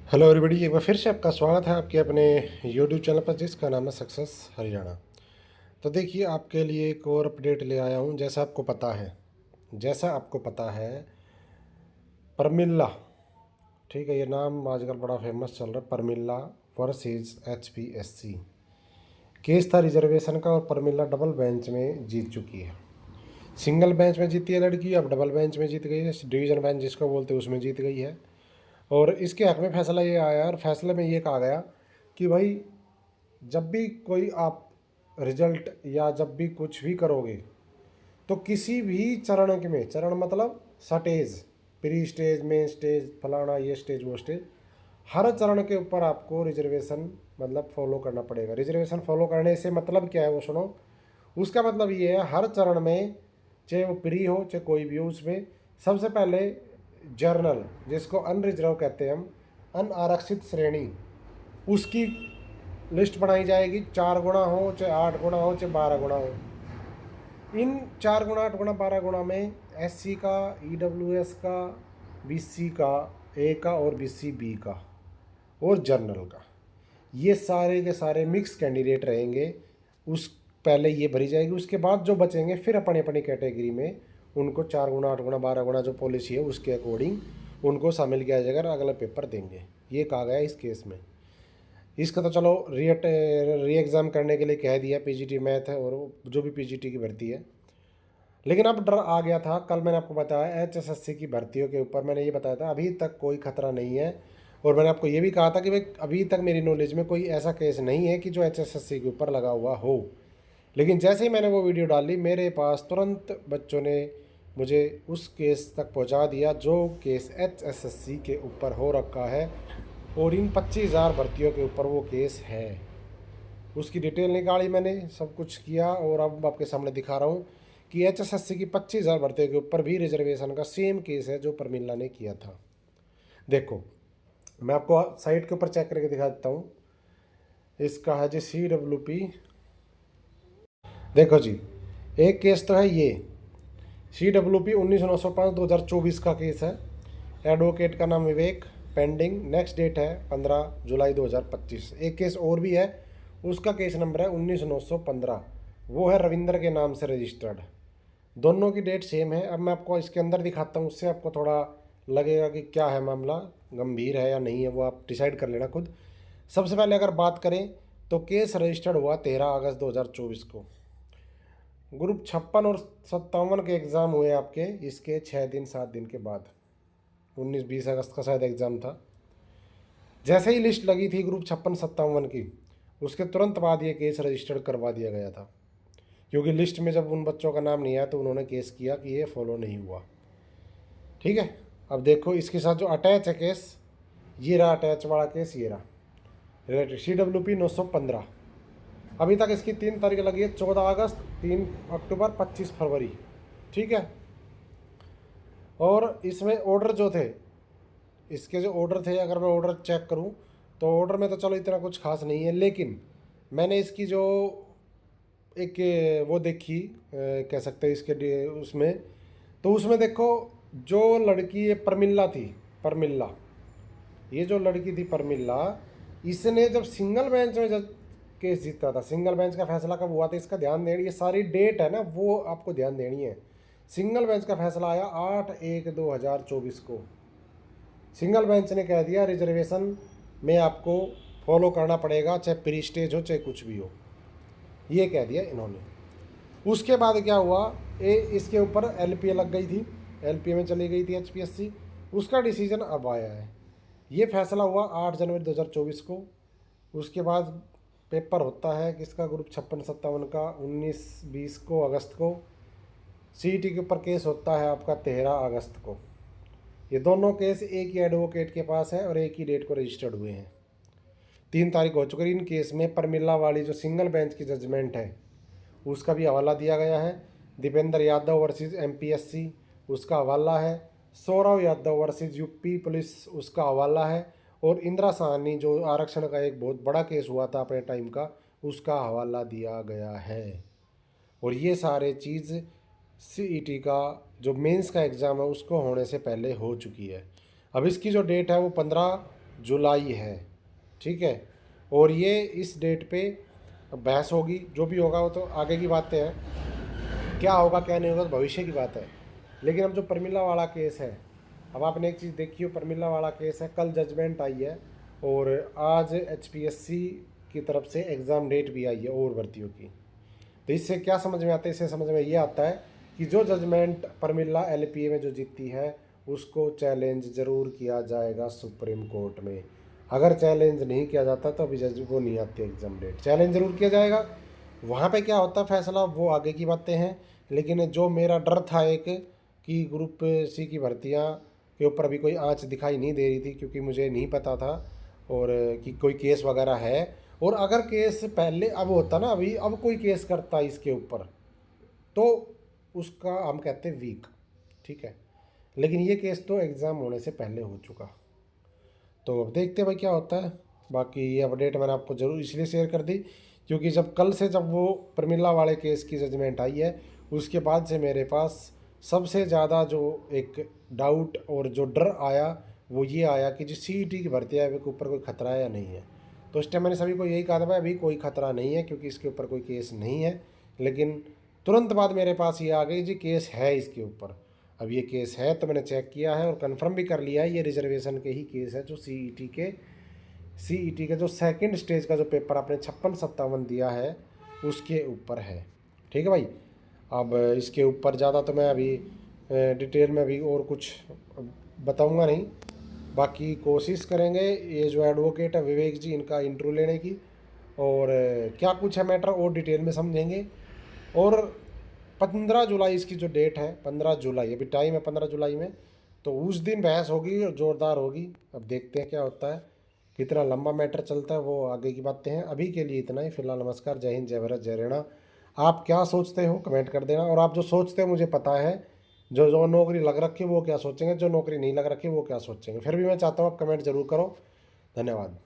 Hello everybody, एक बार फिर से आपका स्वागत है आपके अपने यूट्यूब चैनल पर जिसका नाम है सक्सेस हरियाणा। तो देखिए, आपके लिए एक और अपडेट ले आया हूँ। जैसा आपको पता है परमिल्ला, ठीक है, ये नाम आजकल बड़ा फेमस चल रहा है। परमिल्ला वर्सेस HPSC केस था रिजर्वेशन का, और परमिल्ला डबल बेंच में जीत चुकी है। सिंगल बेंच में जीती है लड़की, अब डबल बेंच में जीत गई है। डिवीज़न बेंच जिसको बोलते हैं उसमें जीत गई है। और इसके हक में फैसला ये आया, और फैसले में ये कहा गया कि भाई, जब भी कोई आप रिजल्ट या जब भी कुछ भी करोगे, तो किसी भी चरण के में, चरण मतलब stage, pre stage, main stage, फलाना, ये स्टेज, वो स्टेज, हर चरण के ऊपर आपको रिजर्वेशन मतलब फॉलो करना पड़ेगा। रिजर्वेशन फॉलो करने से मतलब क्या है वो सुनो। उसका मतलब ये है, हर चरण में, चाहे वो प्री हो चाहे कोई भी हो, उसमें सबसे पहले जर्नल, जिसको अनरिजर्व कहते हैं हम, अनारक्षित श्रेणी, उसकी लिस्ट बनाई जाएगी। 4 गुणा हो चाहे 8 गुणा हो चाहे 12 गुणा हो। इन 4 गुणा, 8 गुणा, 12 गुणा में SC का, EWS का, BC का A का और BC B का और जर्नल का, ये सारे के सारे मिक्स कैंडिडेट रहेंगे। उस पहले ये भरी जाएगी, उसके बाद जो बचेंगे फिर अपनी अपनी कैटेगरी में उनको 4 गुणा, 8 गुणा, 12 गुणा जो पॉलिसी है उसके अकॉर्डिंग उनको शामिल किया जाएगा और अगला पेपर देंगे। ये कहा गया इस केस में। इसका तो चलो री एग्ज़ाम करने के लिए कह दिया, PGT मैथ है और जो भी PGT की भर्ती है। लेकिन अब डर आ गया था। कल मैंने आपको बताया HSSC की भर्तियों के ऊपर मैंने ये बताया था, अभी तक कोई खतरा नहीं है। और मैंने आपको ये भी कहा था कि भाई, अभी तक मेरी नॉलेज में कोई ऐसा केस नहीं है कि जो HSSC के ऊपर लगा हुआ हो। लेकिन जैसे ही मैंने वो वीडियो डाली, मेरे पास तुरंत बच्चों ने मुझे उस केस तक पहुंचा दिया जो केस HSSC के ऊपर हो रखा है, और इन 25,000 भर्तियों के ऊपर वो केस है। उसकी डिटेल निकाली मैंने, सब कुछ किया, और अब आपके सामने दिखा रहा हूँ कि HSSC की 25,000 भर्तियों के ऊपर भी रिजर्वेशन का सेम केस है जो प्रमिला ने किया था। देखो, मैं आपको साइट के ऊपर चेक करके दिखा देता हूँ। इसका है जी CWP। देखो जी, एक केस तो है ये CWP 19/9/2024 का केस है। एडवोकेट का नाम विवेक, पेंडिंग, नेक्स्ट डेट है 15 जुलाई 2025। एक केस और भी है, उसका केस नंबर है 19/9/15, वो है रविंदर के नाम से रजिस्टर्ड। दोनों की डेट सेम है। अब मैं आपको इसके अंदर दिखाता हूँ, उससे आपको थोड़ा लगेगा कि क्या है मामला, गंभीर है या नहीं है, वो आप डिसाइड कर लेना खुद। सबसे पहले अगर बात करें तो केस रजिस्टर्ड हुआ 13 अगस्त 2024 को। ग्रुप 56 और 57 के एग्ज़ाम हुए आपके इसके 6 दिन 7 दिन के बाद। 19-20 अगस्त का शायद एग्ज़ाम था। जैसे ही लिस्ट लगी थी ग्रुप 56-57 की, उसके तुरंत बाद ये केस रजिस्टर्ड करवा दिया गया था, क्योंकि लिस्ट में जब उन बच्चों का नाम नहीं आया तो उन्होंने केस किया कि ये फॉलो नहीं हुआ। ठीक है, अब देखो इसके साथ जो अटैच है केस, ये रहा अटैच वाला केस, ये रहा रिलेटेड CWP 915। अभी तक इसकी 3 तारीख लगी है, 14 अगस्त, 3 अक्टूबर, 25 फरवरी। ठीक है, और इसमें ऑर्डर जो थे, इसके जो ऑर्डर थे, अगर मैं ऑर्डर चेक करूं तो ऑर्डर में तो चलो इतना कुछ खास नहीं है, लेकिन मैंने इसकी जो एक वो देखी, कह सकते हैं इसके उसमें, तो उसमें देखो, जो लड़की ये परमिल्ला थी, परमिल्ला, ये जो लड़की थी परमिल्ला, इसने जब सिंगल बेंच में जब केस जीता था, सिंगल बेंच का फैसला कब हुआ था इसका ध्यान देनी, ये सारी डेट है ना वो आपको ध्यान देनी है। सिंगल बेंच का फैसला आया 8/1/2024 को। सिंगल बेंच ने कह दिया रिजर्वेशन में आपको फॉलो करना पड़ेगा, चाहे प्री स्टेज हो चाहे कुछ भी हो, ये कह दिया इन्होंने। उसके बाद क्या हुआ, इसके ऊपर LPA लग गई थी, LPA में चली गई थी HPSC। उसका डिसीजन अब आया है। ये फैसला हुआ 8 जनवरी 2024 को। उसके बाद पेपर होता है किसका, ग्रुप 56-57 का 19-20 को अगस्त को। CET के ऊपर केस होता है आपका 13 अगस्त को। ये दोनों केस एक ही एडवोकेट के पास है और एक ही डेट को रजिस्टर्ड हुए हैं। 3 तारीख हो चुकी है। इन केस में परमिला वाली जो सिंगल बेंच की जजमेंट है उसका भी हवाला दिया गया है। दीपेंद्र यादव वर्सेस MPSC, उसका हवाला है। Saurav Yadav versus UP police, उसका हवाला है। और इंदिरा साहनी जो आरक्षण का एक बहुत बड़ा केस हुआ था अपने टाइम का, उसका हवाला दिया गया है। और ये सारे चीज़ CET का जो मेंस का एग्ज़ाम है उसको होने से पहले हो चुकी है। अब इसकी जो डेट है वो 15 जुलाई है, ठीक है। और ये इस डेट पे बहस होगी, जो भी होगा वो तो आगे की बातें हैं, क्या होगा क्या नहीं होगा तो भविष्य की बात है। लेकिन अब जो प्रमिला वाला केस है, अब आपने एक चीज़ देखी हो, प्रमिला वाला केस है, कल जजमेंट आई है और आज HPSC की तरफ से एग्ज़ाम डेट भी आई है और भर्तियों की। तो इससे क्या समझ में आता है? इससे समझ में ये आता है कि जो जजमेंट प्रमिला LPA में जो जीतती है उसको चैलेंज ज़रूर किया जाएगा सुप्रीम कोर्ट में। अगर चैलेंज नहीं किया जाता तो अभी जज वो नहीं आती एग्ज़ाम डेट, चैलेंज ज़रूर किया जाएगा। वहाँ पे क्या होता है फैसला वो आगे की बातें हैं। लेकिन जो मेरा डर था एक कि ग्रुप C की भर्तियाँ के ऊपर अभी कोई आँच दिखाई नहीं दे रही थी, क्योंकि मुझे नहीं पता था और कि कोई केस वगैरह है। और अगर केस पहले अब होता ना, अभी अब कोई केस करता इसके ऊपर तो उसका हम कहते हैं वीक, ठीक है। लेकिन ये केस तो एग्ज़ाम होने से पहले हो चुका। तो अब देखते हैं भाई क्या होता है। बाकी ये अपडेट मैंने आपको ज़रूर इसलिए शेयर कर दी क्योंकि जब वो प्रमिला वाले केस की जजमेंट आई है उसके बाद से मेरे पास सबसे ज़्यादा जो एक डाउट और जो डर आया वो ये आया कि जो CET की भर्ती है के ऊपर कोई खतरा है या नहीं है। तो उस टाइम मैंने सभी को यही कहा था भाई अभी कोई खतरा नहीं है क्योंकि इसके ऊपर कोई केस नहीं है। लेकिन तुरंत बाद मेरे पास ये आ गई जी केस है इसके ऊपर। अब ये केस है तो मैंने चेक किया है और कंफर्म भी कर लिया है ये रिजर्वेशन के ही केस है, जो CET के जो सेकंड स्टेज का जो पेपर आपने 56-57 दिया है उसके ऊपर है, ठीक है भाई। अब इसके ऊपर ज़्यादा तो मैं अभी डिटेल में भी और कुछ बताऊंगा नहीं। बाकी कोशिश करेंगे ये जो एडवोकेट है विवेक जी इनका इंटरव्यू लेने की और क्या कुछ है मैटर और डिटेल में समझेंगे। और 15 जुलाई इसकी जो डेट है, 15 जुलाई अभी टाइम है 15 जुलाई में, तो उस दिन बहस होगी और ज़ोरदार होगी। अब देखते हैं क्या होता है, कितना लंबा मैटर चलता है वो आगे की बातें हैं। अभी के लिए इतना ही, फिलहाल नमस्कार, जय हिंद, जय भारत, जय हरियाणा। आप क्या सोचते हो कमेंट कर देना, और आप जो सोचते हो मुझे पता है, जो जो नौकरी लग रखी है वो क्या सोचेंगे, जो नौकरी नहीं लग रखी है वो क्या सोचेंगे। फिर भी मैं चाहता हूँ आप कमेंट जरूर करो। धन्यवाद।